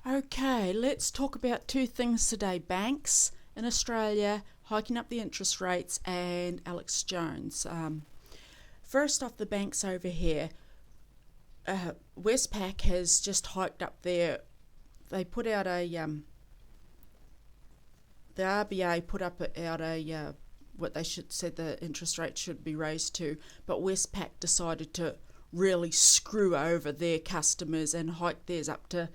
Okay, let's talk about two things today. Banks in Australia hiking up the interest rates and Alex Jones. First off, the banks over here. Westpac has just hiked up they put out the RBA put out what they said the interest rate should be raised to, but Westpac decided to really screw over their customers and hike theirs up to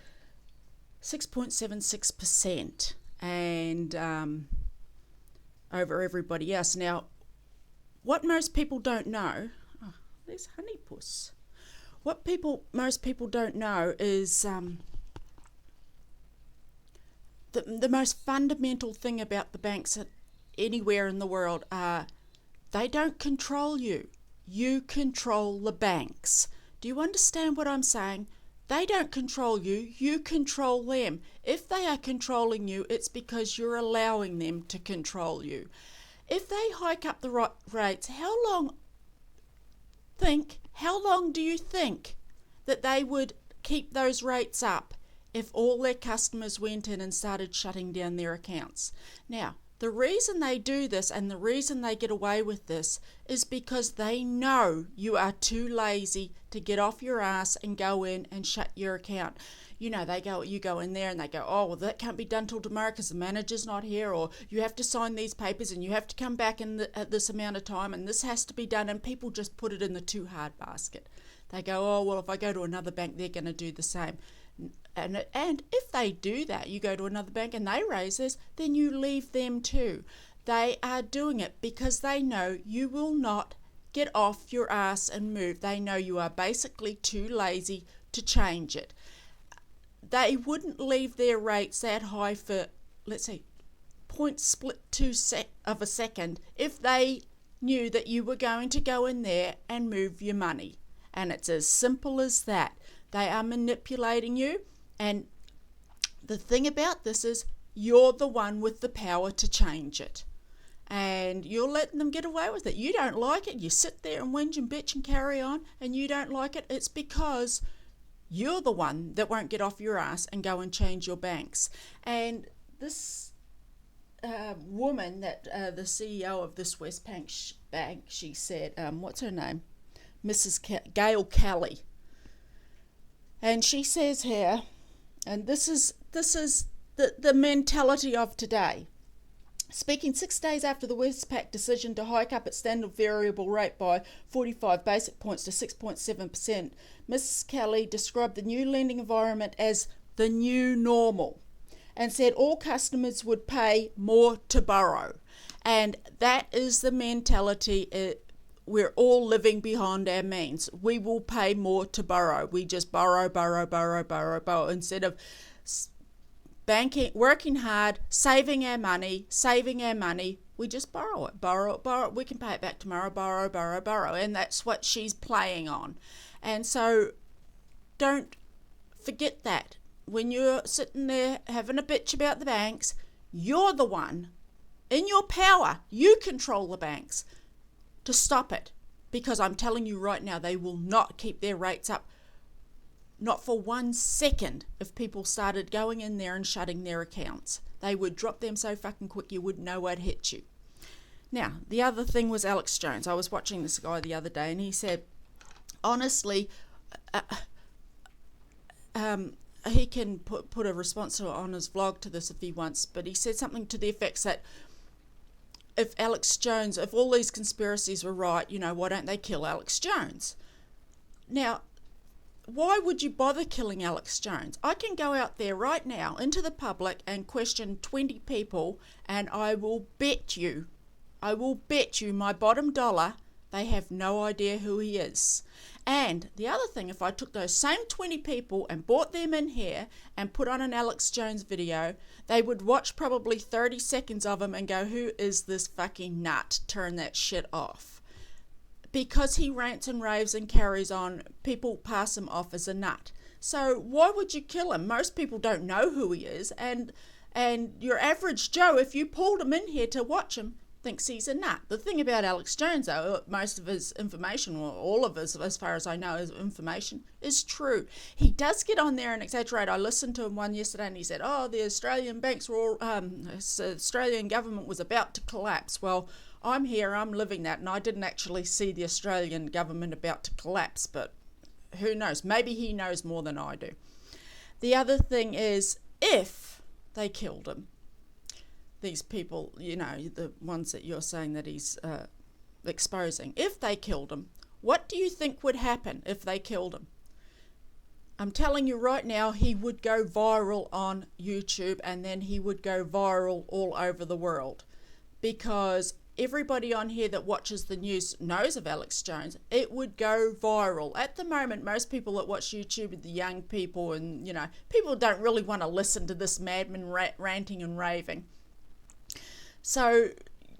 6.76% and over everybody else. Now, what most people don't know, there's Honeypuss. What most people don't know is the most fundamental thing about the banks anywhere in the world are they don't control you. You control the banks. Do you understand what I'm saying? They don't control you, you control them. If they are controlling you, it's because you're allowing them to control you. If they hike up the rates, how long do you think that they would keep those rates up if all their customers went in and started shutting down their accounts? Now, the reason they do this and the reason they get away with this is because they know you are too lazy to get off your ass and go in and shut your account. You know, you go in there and they go, oh, well, that can't be done till tomorrow because the manager's not here, or you have to sign these papers and you have to come back at this amount of time and this has to be done, and people just put it in the too hard basket. They go, oh, well, if I go to another bank, they're going to do the same. And if they do that, you go to another bank and they raise this, then you leave them too. They are doing it because they know you will not get off your ass and move. They know you are basically too lazy to change it. They wouldn't leave their rates that high for, let's say, 0.2 of a second if they knew that you were going to go in there and move your money. And it's as simple as that. They are manipulating you, and the thing about this is you're the one with the power to change it. And you're letting them get away with it. You don't like it, you sit there and whinge and bitch and carry on, and you don't like it. It's because you're the one that won't get off your ass and go and change your banks. And this woman, that the CEO of this Westpac bank, she said, what's her name? Mrs. Gail Kelly. And she says here, and this is the mentality of today. Speaking 6 days after the Westpac decision to hike up its standard variable rate by 45 basic points to 6.7%, Mrs. Kelly described the new lending environment as the new normal and said all customers would pay more to borrow. And that is the mentality. We're all living behind our means. We will pay more to borrow. We just borrow instead of working hard, saving our money. We just borrow it. We can pay it back tomorrow. Borrow. And that's what she's playing on. And so don't forget that. When you're sitting there having a bitch about the banks, you're the one in your power. You control the banks to stop it, because I'm telling you right now, they will not keep their rates up, not for 1 second. If people started going in there and shutting their accounts, they would drop them so fucking quick you wouldn't know what'd hit you. Now, the other thing was Alex Jones. I was watching this guy the other day and he said, honestly, he can put a response on his vlog to this if he wants, but he said something to the effects that if all these conspiracies were right, why don't they kill Alex Jones? Now, why would you bother killing Alex Jones? I can go out there right now into the public and question 20 people, and I will bet you my bottom dollar they have no idea who he is. And the other thing, if I took those same 20 people and brought them in here and put on an Alex Jones video, they would watch probably 30 seconds of him and go, who is this fucking nut? Turn that shit off. Because he rants and raves and carries on, people pass him off as a nut. So why would you kill him? Most people don't know who he is, and your average Joe, if you pulled him in here to watch him, thinks he's a nut. The thing about Alex Jones, though, most of his information, or all of his, as far as I know, his information is true. He does get on there and exaggerate. I listened to him one yesterday and he said, oh, the Australian banks were all, the Australian government was about to collapse. Well, I'm here, I'm living that, and I didn't actually see the Australian government about to collapse, but who knows? Maybe he knows more than I do. The other thing is, if they killed him, these people, you know, the ones that you're saying that he's exposing, if they killed him, what do you think would happen if they killed him? I'm telling you right now, he would go viral on YouTube, and then he would go viral all over the world, because everybody on here that watches the news knows of Alex Jones. It would go viral. At the moment, most people that watch YouTube are the young people, and, you know, people don't really want to listen to this madman ranting and raving. So,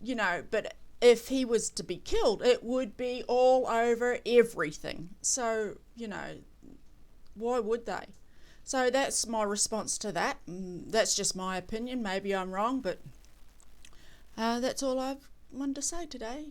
you know, but if he was to be killed, it would be all over everything. So, you know, why would they? So that's my response to that. That's just my opinion. Maybe I'm wrong, but that's all I've wanted to say today.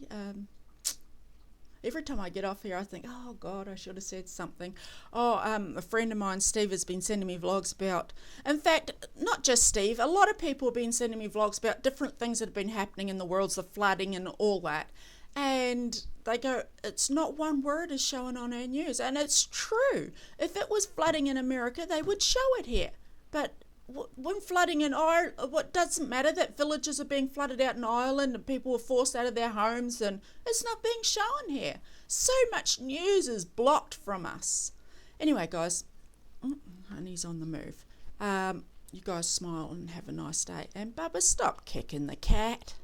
Every time I get off here, I think, oh God, I should have said something. A friend of mine, Steve, has been sending me vlogs about, in fact, not just Steve, a lot of people have been sending me vlogs about different things that have been happening in the world, the flooding and all that. And they go, it's not one word is showing on our news. And it's true. If it was flooding in America, they would show it here. But when flooding in Ireland, what doesn't matter that villages are being flooded out in Ireland and people were forced out of their homes, and it's not being shown here. So much news is blocked from us. Anyway, guys, honey's on the move. You guys smile and have a nice day. And Bubba, stop kicking the cat.